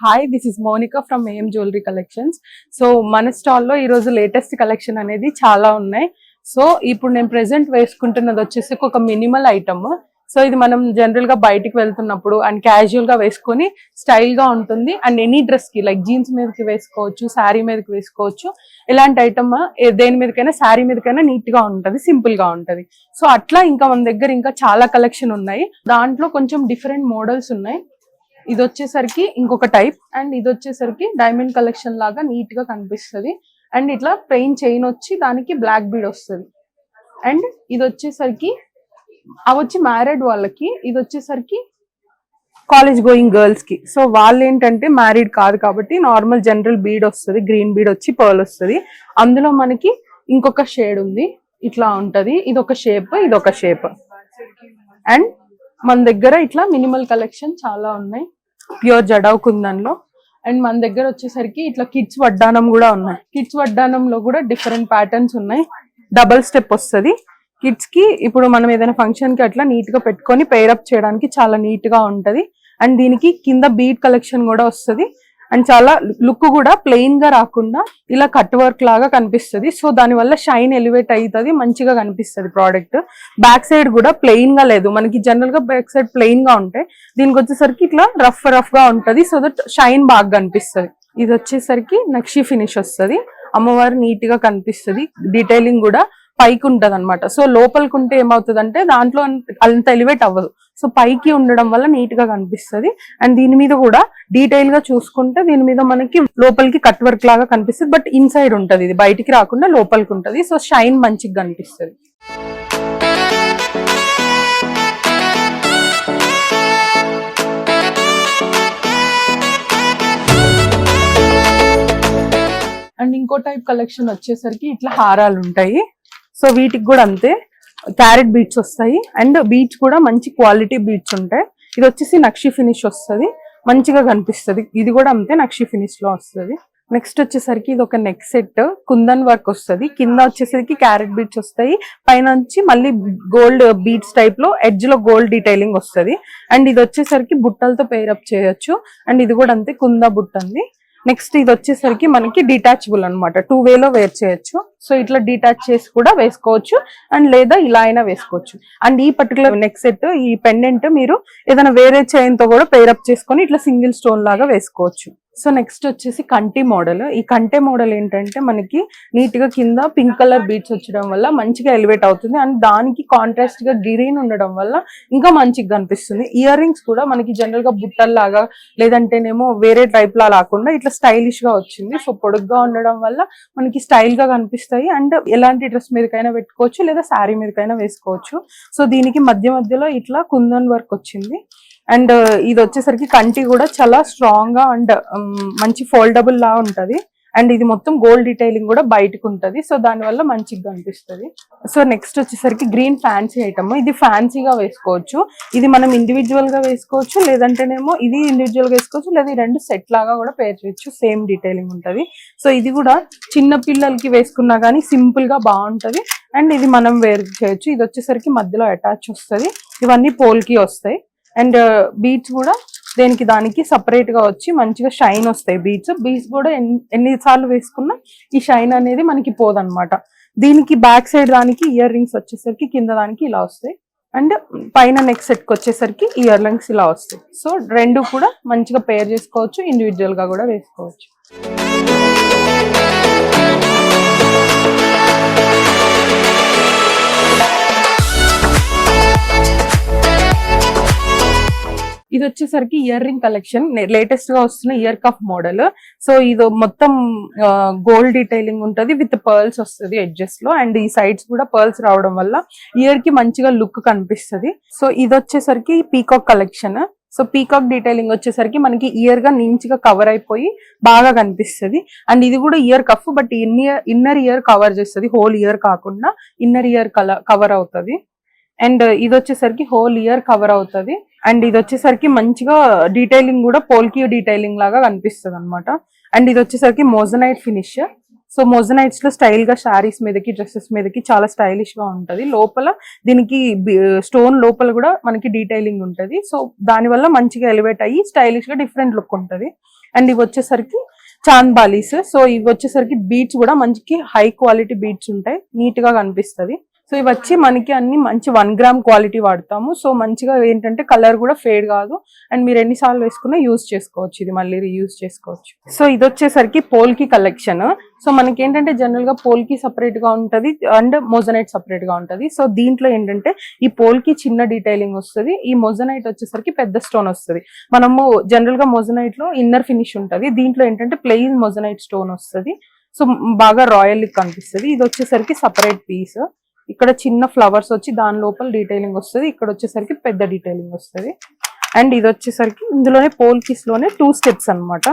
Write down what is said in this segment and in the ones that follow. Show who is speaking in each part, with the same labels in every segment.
Speaker 1: Hi, this is Monica from AM jewellery collections. So మన స్టాల్లో ఈరోజు లేటెస్ట్ కలెక్షన్ అనేది చాలా ఉన్నాయి. సో ఇప్పుడు నేను ప్రెసెంట్ వేసుకుంటున్నది వచ్చేసి ఒక మినిమల్ ఐటమ్. సో ఇది మనం జనరల్ గా బయటికి వెళ్తున్నప్పుడు అండ్ క్యాజువల్ గా వేసుకొని స్టైల్ గా ఉంటుంది. అండ్ ఎనీ డ్రెస్ కి లైక్ జీన్స్ మీదకి వేసుకోవచ్చు, శారీ మీదకి వేసుకోవచ్చు. ఇలాంటి ఐటమ్ దేని మీదకైనా, శారీ మీదకైనా నీట్ గా ఉంటది, సింపుల్ గా ఉంటది. సో అట్లా ఇంకా మన దగ్గర ఇంకా చాలా కలెక్షన్ ఉన్నాయి. దాంట్లో కొంచెం డిఫరెంట్ మోడల్స్ ఉన్నాయి. ఇది వచ్చేసరికి ఇంకొక టైప్ అండ్ ఇది వచ్చేసరికి డైమండ్ కలెక్షన్ లాగా నీట్ గా కనిపిస్తుంది. అండ్ ఇట్లా ప్లెయిన్ చైన్ వచ్చి దానికి బ్లాక్ బీడ్ వస్తుంది. అండ్ ఇది వచ్చేసరికి అవి వచ్చి మ్యారీడ్ వాళ్ళకి, ఇది వచ్చేసరికి కాలేజ్ గోయింగ్ గర్ల్స్ కి. సో వాళ్ళు ఏంటంటే మ్యారీడ్ కాదు కాబట్టి నార్మల్ జనరల్ బీడ్ వస్తుంది, గ్రీన్ బీడ్ వచ్చి పర్ల్ వస్తుంది. అందులో మనకి ఇంకొక షేడ్ ఉంది, ఇట్లా ఉంటది. ఇది ఒక షేప్, ఇది ఒక షేప్. అండ్ మన దగ్గర ఇట్లా మినిమల్ కలెక్షన్ చాలా ఉన్నాయి ప్యూర్ జడావ్ కుందన్లో. అండ్ మన దగ్గర వచ్చేసరికి ఇట్లా కిడ్స్ వడ్డానం కూడా ఉన్నాయి. కిడ్స్ వడ్డానంలో కూడా డిఫరెంట్ ప్యాటర్న్స్ ఉన్నాయి. డబల్ స్టెప్ వస్తుంది కిడ్స్ కి. ఇప్పుడు మనం ఏదైనా ఫంక్షన్ కి అట్లా నీట్ గా పెట్టుకొని పేరప్ చేయడానికి చాలా నీట్ గా ఉంటది. అండ్ దీనికి కింద బీడ్ కలెక్షన్ కూడా వస్తుంది. అండ్ చాలా లుక్ కూడా ప్లెయిన్ గా రాకుండా ఇలా కట్ వర్క్ లాగా కనిపిస్తుంది. సో దాని వల్ల షైన్ ఎలివేట్ అవుతుంది, మంచిగా కనిపిస్తుంది ప్రోడక్ట్. బ్యాక్ సైడ్ కూడా ప్లెయిన్ గా లేదు, మనకి జనరల్ గా బ్యాక్ సైడ్ ప్లెయిన్ గా ఉంటాయి. దీనికి వచ్చేసరికి ఇట్లా రఫ్ గా ఉంటది, సో దట్ షైన్ బాగా కనిపిస్తుంది. ఇది వచ్చేసరికి నక్షి ఫినిష్ వస్తుంది. అమ్మవారు నీట్ గా కనిపిస్తుంది. డీటెయిలింగ్ కూడా పైకి ఉంటది అనమాట. సో లోపలికి ఉంటే ఏమవుతుంది అంటే దాంట్లో అంత ఎలివేట్ అవ్వదు. సో పైకి ఉండడం వల్ల నీట్ గా కనిపిస్తుంది. అండ్ దీని మీద కూడా డీటెయిల్ గా చూసుకుంటే దీని మీద మనకి లోపలికి కట్ వర్క్ లాగా కనిపిస్తుంది. బట్ ఇన్సైడ్ ఉంటది, ఇది బయటికి రాకుండా లోపలికి ఉంటది. సో షైన్ మంచిగా కనిపిస్తుంది. అండ్ ఇంకో టైప్ కలెక్షన్ వచ్చేసరికి ఇట్లా హారాలు ఉంటాయి. సో వీటికి కూడా అంతే క్యారెట్ బీట్స్ వస్తాయి. అండ్ బీట్స్ కూడా మంచి క్వాలిటీ బీట్స్ ఉంటాయి. ఇది వచ్చేసి నక్షి ఫినిష్ వస్తుంది, మంచిగా కనిపిస్తుంది. ఇది కూడా అంతే నక్షి ఫినిష్ లో వస్తుంది. నెక్స్ట్ వచ్చేసరికి ఇది ఒక నెక్ సెట్, కుందన్ వర్క్ వస్తుంది. కింద వచ్చేసరికి క్యారెట్ బీట్స్ వస్తాయి, పైన నుంచి మళ్ళీ గోల్డ్ బీట్స్ టైప్ లో ఎడ్జ్ లో గోల్డ్ డీటెయిలింగ్ వస్తుంది. అండ్ ఇది వచ్చేసరికి బుట్టలతో పేరప్ చేయొచ్చు. అండ్ ఇది కూడా అంతే కుంద బుట్ట అంది. నెక్స్ట్ ఇది వచ్చేసరికి మనకి డిటాచబుల్ అనమాట, 2 వేలో వేర్ చేయొచ్చు. సో ఇట్లా డిటాచ్ చేసి కూడా వేసుకోవచ్చు అండ్ లేదా ఇలా అయినా వేసుకోవచ్చు. అండ్ ఈ పర్టికులర్ నెక్ సెట్, ఈ పెండెంట్ మీరు ఏదైనా వేరే చైన్ తో కూడా పేరప్ చేసుకొని ఇట్లా సింగిల్ స్టోన్ లాగా వేసుకోవచ్చు. సో నెక్స్ట్ వచ్చేసి కంటి మోడల్. ఈ కంటే మోడల్ ఏంటంటే మనకి నీట్ గా కింద పింక్ కలర్ బీట్స్ వచ్చడం వల్ల మంచిగా ఎలివేట్ అవుతుంది. అండ్ దానికి కాంట్రాస్ట్ గా గ్రీన్ ఉండడం వల్ల ఇంకా మంచిగా కనిపిస్తుంది. ఇయర్ రింగ్స్ కూడా మనకి జనరల్ గా బుట్టల్లాగా లేదంటేనేమో వేరే టైప్ లా లేకుండా ఇట్లా స్టైలిష్ గా వచ్చింది. సో పొడుగ్గా ఉండడం వల్ల మనకి స్టైల్ గా కనిపిస్తాయి. అండ్ ఎలాంటి డ్రెస్ మీదకైనా పెట్టుకోవచ్చు లేదా శారీ మీదకైనా వేసుకోవచ్చు. సో దీనికి మధ్యలో ఇట్లా కుందన్ వర్క్ వచ్చింది. అండ్ ఇది వచ్చేసరికి కంటి కూడా చాలా స్ట్రాంగ్ గా అండ్ మంచి ఫోల్డబుల్ లా ఉంటది. అండ్ ఇది మొత్తం గోల్డ్ డీటెయిలింగ్ కూడా బయటకు ఉంటది. సో దాని వల్ల మంచిగా కనిపిస్తుంది. సో నెక్స్ట్ వచ్చేసరికి గ్రీన్ ఫ్యాన్సీ ఐటమ్. ఇది ఫ్యాన్సీగా వేసుకోవచ్చు, ఇది మనం ఇండివిజువల్ గా వేసుకోవచ్చు, లేదంటేనేమో ఇది ఇండివిజువల్ గా వేసుకోవచ్చు, లేదా ఈ రెండు సెట్ లాగా కూడా పేర్ చేయొచ్చు. సేమ్ డీటెయిలింగ్ ఉంటది. సో ఇది కూడా చిన్న పిల్లలకి వేసుకున్నా గానీ సింపుల్ గా బాగుంటది. అండ్ ఇది మనం వేర్ చేయొచ్చు. ఇది వచ్చేసరికి మధ్యలో అటాచ్ వస్తుంది. ఇవన్నీ పోల్కి వస్తాయి. అండ్ బీట్స్ కూడా దేనికి దానికి సపరేట్ గా వచ్చి మంచిగా షైన్ వస్తాయి. బీట్స్ కూడా ఎన్నిసార్లు వేసుకున్నా ఈ షైన్ అనేది మనకి పోదనమాట. దీనికి బ్యాక్ సైడ్ దానికి ఇయర్ రింగ్స్ వచ్చేసరికి కింద దానికి ఇలా వస్తాయి. అండ్ పైన నెక్ సెట్ కి వచ్చేసరికి ఇయర్ రింగ్స్ ఇలా వస్తాయి. సో రెండు కూడా మంచిగా పేర్ చేసుకోవచ్చు, ఇండివిజువల్ గా కూడా వేసుకోవచ్చు. ఇది వచ్చేసరికి ఇయర్ రింగ్ కలెక్షన్, లేటెస్ట్ గా వస్తున్న ఇయర్ కఫ్ మోడల్. సో ఇది మొత్తం గోల్డ్ డీటెయిలింగ్ ఉంటది విత్ పర్ల్స్ వస్తుంది ఎడ్జెస్ లో. అండ్ ఈ సైడ్స్ కూడా పర్ల్స్ రావడం వల్ల ఇయర్ కి మంచిగా లుక్ కనిపిస్తుంది. సో ఇది వచ్చేసరికి peacock collection. So peacock detailing వచ్చేసరికి మనకి ఇయర్ గా నీంచిగా కవర్ అయిపోయి బాగా కనిపిస్తుంది. అండ్ ఇది కూడా ear cuff, but inner ear cover చేస్తుంది, హోల్ ఇయర్ కాకుండా ఇన్నర్ ఇయర్ కవర్ అవుతుంది. అండ్ ఇది వచ్చేసరికి హోల్ ఇయర్ కవర్ అవుతుంది. అండ్ ఇది వచ్చేసరికి మంచిగా డీటెయిలింగ్ కూడా పోల్కి డీటెయిలింగ్ లాగా కనిపిస్తుంది అనమాట. అండ్ ఇది వచ్చేసరికి మోజనైట్ ఫినిష్. సో మోజనైట్స్ లో స్టైల్ గా శారీస్ మీదకి, డ్రెస్సెస్ మీదకి చాలా స్టైలిష్ గా ఉంటది. లోపల దీనికి స్టోన్ లోపల కూడా మనకి డీటెయిలింగ్ ఉంటది. సో దాని వల్ల మంచిగా ఎలివేట్ అయ్యి స్టైలిష్ గా డిఫరెంట్ లుక్ ఉంటది. అండ్ ఇవి వచ్చేసరికి చాంద్ బాలీస్. సో ఇవి వచ్చేసరికి బీట్స్ కూడా మంచి హై క్వాలిటీ బీట్స్ ఉంటాయి, నీట్ గా కనిపిస్తుంది. సో ఇవి వచ్చి మనకి అన్ని మంచి 1 గ్రామ్ క్వాలిటీ వాడతాము. సో మంచిగా ఏంటంటే కలర్ కూడా ఫేడ్ కాదు, అండ్ మీరు ఎన్నిసార్లు వేసుకున్నా యూజ్ చేసుకోవచ్చు, ఇది మళ్ళీ రీయూజ్ చేసుకోవచ్చు. సో ఇది వచ్చేసరికి పోల్కి కలెక్షన్. సో మనకి ఏంటంటే జనరల్ గా పోల్కి సపరేట్ గా ఉంటది అండ్ మోజనైట్ సపరేట్ గా ఉంటది. సో దీంట్లో ఏంటంటే ఈ పోల్కి చిన్న డీటెయిలింగ్ వస్తుంది, ఈ మోజనైట్ వచ్చేసరికి పెద్ద స్టోన్ వస్తుంది. మనము జనరల్ గా మోజనైట్ లో ఇన్నర్ ఫినిష్ ఉంటది, దీంట్లో ఏంటంటే ప్లెయిన్ మోజనైట్ స్టోన్ వస్తుంది. సో బాగా రాయల్ లుక్ కనిపిస్తుంది. ఇది వచ్చేసరికి సపరేట్ పీస్, ఇక్కడ చిన్న ఫ్లవర్స్ వచ్చి దాని లోపల డీటెయిలింగ్ వస్తుంది, ఇక్కడ వచ్చేసరికి పెద్ద డీటెయిలింగ్ వస్తుంది. అండ్ ఇది వచ్చేసరికి ఇందులోనే పోల్కిస్ లోనే 2 స్టెప్స్ అనమాట,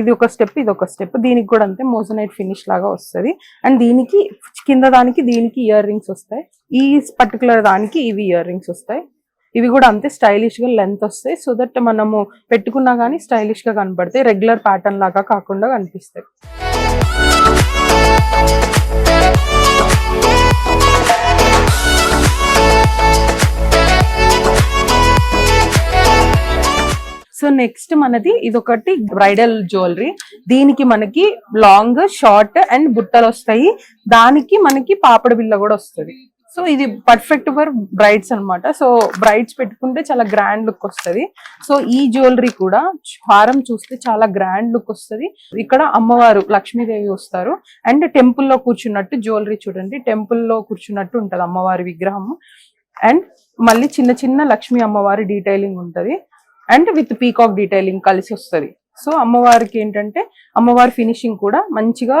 Speaker 1: ఇది ఒక స్టెప్ ఇది ఒక స్టెప్. దీనికి కూడా అంతే మోజనైట్ ఫినిష్ లాగా వస్తుంది. అండ్ దీనికి కింద దానికి దీనికి ఇయర్ రింగ్స్ వస్తాయి, ఈ పర్టికులర్ దానికి ఇవి ఇయర్ రింగ్స్ వస్తాయి. ఇవి కూడా అంతే స్టైలిష్ గా లెంత్ వస్తాయి, సో దట్ మనము పెట్టుకున్నా గానీ స్టైలిష్ గా కనబడతాయి, రెగ్యులర్ ప్యాటర్న్ లాగా కాకుండా కనిపిస్తాయి. సో నెక్స్ట్ మనది ఇదొకటి బ్రైడల్ జ్యువెలరీ, దీనికి మనకి లాంగ్ షార్ట్ అండ్ బుట్టలు వస్తాయి, దానికి మనకి పాపడ బిల్ల కూడా వస్తుంది. సో ఇది పర్ఫెక్ట్ ఫర్ బ్రైడ్స్ అనమాట. సో బ్రైడ్స్ పెట్టుకుంటే చాలా గ్రాండ్ లుక్ వస్తుంది. సో ఈ జ్యువెలరీ కూడా హారం చూస్తే చాలా గ్రాండ్ లుక్ వస్తుంది. ఇక్కడ అమ్మవారు లక్ష్మీదేవి వస్తారు అండ్ టెంపుల్లో కూర్చున్నట్టు జ్యువెలరీ చూడండి, టెంపుల్లో కూర్చున్నట్టు ఉంటది అమ్మవారి విగ్రహం. అండ్ మళ్ళీ చిన్న చిన్న లక్ష్మీ అమ్మవారి డీటెయిలింగ్ ఉంటది అండ్ విత్ పీకాక్ డీటెయిలింగ్ కలిసి వస్తుంది. సో అమ్మవారికి ఏంటంటే అమ్మవారి ఫినిషింగ్ కూడా మంచిగా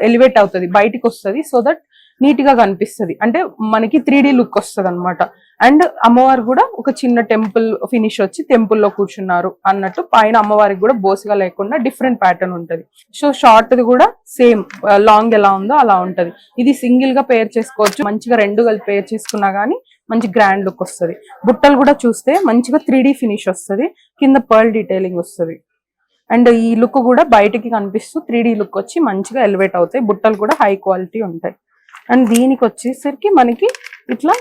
Speaker 1: ఎలివేట్ అవుతుంది, బయటికి వస్తుంది, సో దట్ నీట్ గా కనిపిస్తుంది, అంటే మనకి 3D లుక్ వస్తుంది అనమాట. అండ్ అమ్మవారు కూడా ఒక చిన్న టెంపుల్ ఫినిష్ వచ్చి టెంపుల్లో కూర్చున్నారు అన్నట్టు, పైన అమ్మవారికి కూడా బోసుగా లేకుండా డిఫరెంట్ ప్యాటర్న్ ఉంటది. సో షార్ట్ ది కూడా సేమ్ లాంగ్ ఎలా ఉందో అలా ఉంటది. ఇది సింగిల్ గా పేర్ చేసుకోవచ్చు, మంచిగా 2 కలిపి పేర్ చేసుకున్నా గానీ మంచి గ్రాండ్ లుక్ వస్తుంది. బుట్టలు కూడా చూస్తే మంచిగా 3D ఫినిష్ వస్తుంది, కింద పర్ల్ డీటెయిలింగ్ వస్తుంది. అండ్ ఈ లుక్ కూడా బయటికి కనిపిస్తూ 3D లుక్ వచ్చి మంచిగా ఎలివేట్ అవుతాయి. బుట్టలు కూడా హై క్వాలిటీ ఉంటాయి. అండ్ దీనికి వచ్చేసరికి మనకి ఇట్లా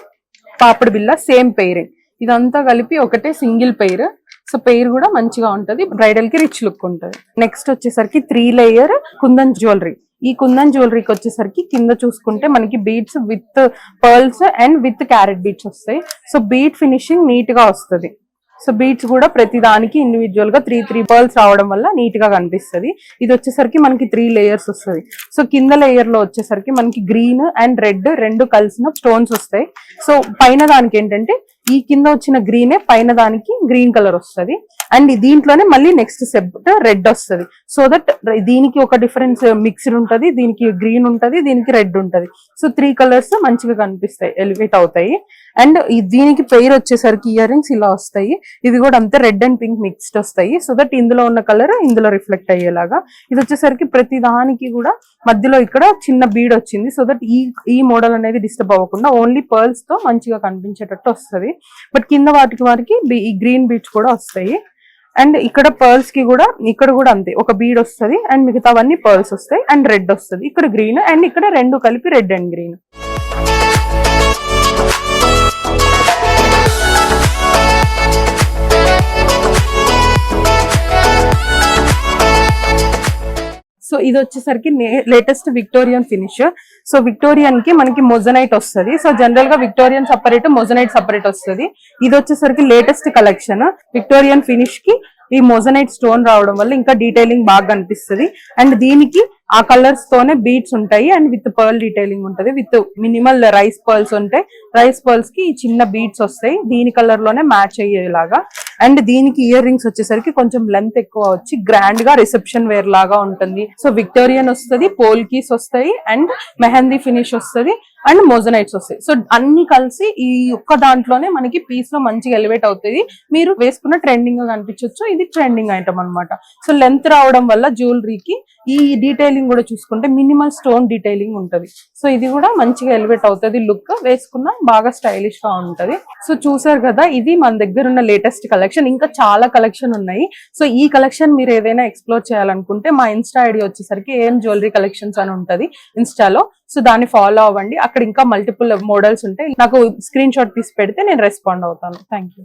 Speaker 1: పాపడి బిల్ల సేమ్ పెయిరింగ్, ఇదంతా కలిపి ఒకటే సింగిల్ పెయిర్. సో పెయిర్ కూడా మంచిగా ఉంటది, బ్రైడల్ కి రిచ్ లుక్ ఉంటది. నెక్స్ట్ వచ్చేసరికి 3 లేయర్ కుందన్ జ్యువెలరీ. ఈ కుందన్ జ్యువెలరీకి వచ్చేసరికి కింద చూసుకుంటే మనకి beads with pearls and with carrot beads వస్తాయి. సో బీడ్ ఫినిషింగ్ నీట్ గా వస్తుంది. సో బీడ్స్ కూడా ప్రతి దానికి ఇండివిజువల్ గా 3 పర్ల్స్ రావడం వల్ల నీట్ గా కనిపిస్తుంది. ఇది వచ్చేసరికి మనకి 3 లేయర్స్ వస్తుంది. సో కింద లేయర్ లో వచ్చేసరికి మనకి గ్రీన్ అండ్ రెడ్ 2 కలిసిన స్టోన్స్ వస్తాయి. సో పైన దానికి ఏంటంటే ఈ కింద వచ్చిన గ్రీనే పైన దానికి గ్రీన్ కలర్ వస్తుంది. అండ్ దీంట్లోనే మళ్ళీ నెక్స్ట్ స్టెప్ రెడ్ వస్తుంది. సో దట్ దీనికి ఒక డిఫరెన్స్ మిక్స్డ్ ఉంటది, దీనికి గ్రీన్ ఉంటది, దీనికి రెడ్ ఉంటది. సో 3 కలర్స్ మంచిగా కనిపిస్తాయి, ఎలివేట్ అవుతాయి. అండ్ దీనికి పెయిర్ వచ్చేసరికి ఇయర్ రింగ్స్ ఇలా వస్తాయి, ఇది కూడా అంతే రెడ్ అండ్ పింక్ మిక్స్డ్ వస్తాయి. సో దట్ ఇందులో ఉన్న కలర్ ఇందులో రిఫ్లెక్ట్ అయ్యేలాగా. ఇది వచ్చేసరికి ప్రతి దానికి కూడా మధ్యలో ఇక్కడ చిన్న బీడ్ వచ్చింది, సో దట్ ఈ మోడల్ అనేది డిస్టర్బ్ అవ్వకుండా ఓన్లీ పర్ల్స్ తో మంచిగా కనిపించేటట్టు వస్తుంది. బట్ కింద వాటికి ఈ గ్రీన్ బీడ్స్ కూడా వస్తాయి. అండ్ ఇక్కడ పర్ల్స్ కి కూడా ఇక్కడ కూడా అంతే ఒక బీడ్ వస్తుంది అండ్ మిగతావన్నీ పర్ల్స్ వస్తాయి అండ్ రెడ్ వస్తుంది, ఇక్కడ గ్రీన్ అండ్ ఇక్కడ 2 కలిపి రెడ్ అండ్ గ్రీన్. సో ఇది వచ్చేసరికి latest Victorian finish. So Victorian కి మనకి మొజనైట్ వస్తుంది. సో జనరల్ గా విక్టోరియన్ సపరేట్, మొజనైట్ సపరేట్ వస్తుంది. ఇది వచ్చేసరికి లేటెస్ట్ కలెక్షన్. విక్టోరియన్ ఫినిష్ కి ఈ మొజనైట్ స్టోన్ రావడం వల్ల ఇంకా డీటెయిలింగ్ బాగా కనిపిస్తుంది. అండ్ దీనికి ఆ కలర్స్ తోనే బీడ్స్ ఉంటాయి అండ్ విత్ పర్ల్ డీటెయిలింగ్ ఉంటది, విత్ మినిమల్ రైస్ పర్ల్స్ ఉంటాయి. రైస్ పర్ల్స్ కి చిన్న బీడ్స్ వస్తాయి దీని కలర్ లోనే మ్యాచ్ అయ్యేలాగా. అండ్ దీనికి ఇయర్ రింగ్స్ వచ్చేసరికి కొంచెం లెంత్ ఎక్కువ వచ్చి గ్రాండ్ గా రిసెప్షన్ వేర్ లాగా ఉంటుంది. సో విక్టోరియన్ వస్తుంది, పోల్కీస్ వస్తాయి అండ్ మెహందీ ఫినిష్ వస్తుంది అండ్ మోజనైట్స్ వస్తాయి. సో అన్ని కలిసి ఈ ఒక్క దాంట్లోనే మనకి పీస్ లో మంచిగా ఎలివేట్ అవుతుంది. మీరు వేసుకున్న ట్రెండింగ్ గా కనిపించవచ్చు, ఇది ట్రెండింగ్ ఐటమ్ అనమాట. సో లెంత్ రావడం వల్ల జ్యువెలరీకి ఈ డీటెయిలింగ్ కూడా చూసుకుంటే మినిమల్ స్టోన్ డీటెయిలింగ్ ఉంటది. సో ఇది కూడా మంచిగా ఎలివేట్ అవుతుంది, లుక్ వేసుకున్న బాగా స్టైలిష్ గా ఉంటది. సో చూసారు కదా, ఇది మన దగ్గర ఉన్న లేటెస్ట్ కలెక్షన్. ఇంకా చాలా కలెక్షన్ ఉన్నాయి. సో ఈ కలెక్షన్ మీరు ఏదైనా ఎక్స్ప్లోర్ చేయాలనుకుంటే మా ఇన్స్టా ఐడి వచ్చేసరికి ఏం జ్యువెలరీ కలెక్షన్స్ అని ఉంటది ఇన్స్టాలో. సో దాన్ని ఫాలో అవ్వండి, అక్కడ ఇంకా మల్టిపుల్ మోడల్స్ ఉంటాయి. నాకు స్క్రీన్ షాట్ తీసి పెడితే నేను రెస్పాండ్ అవుతాను. Thank you.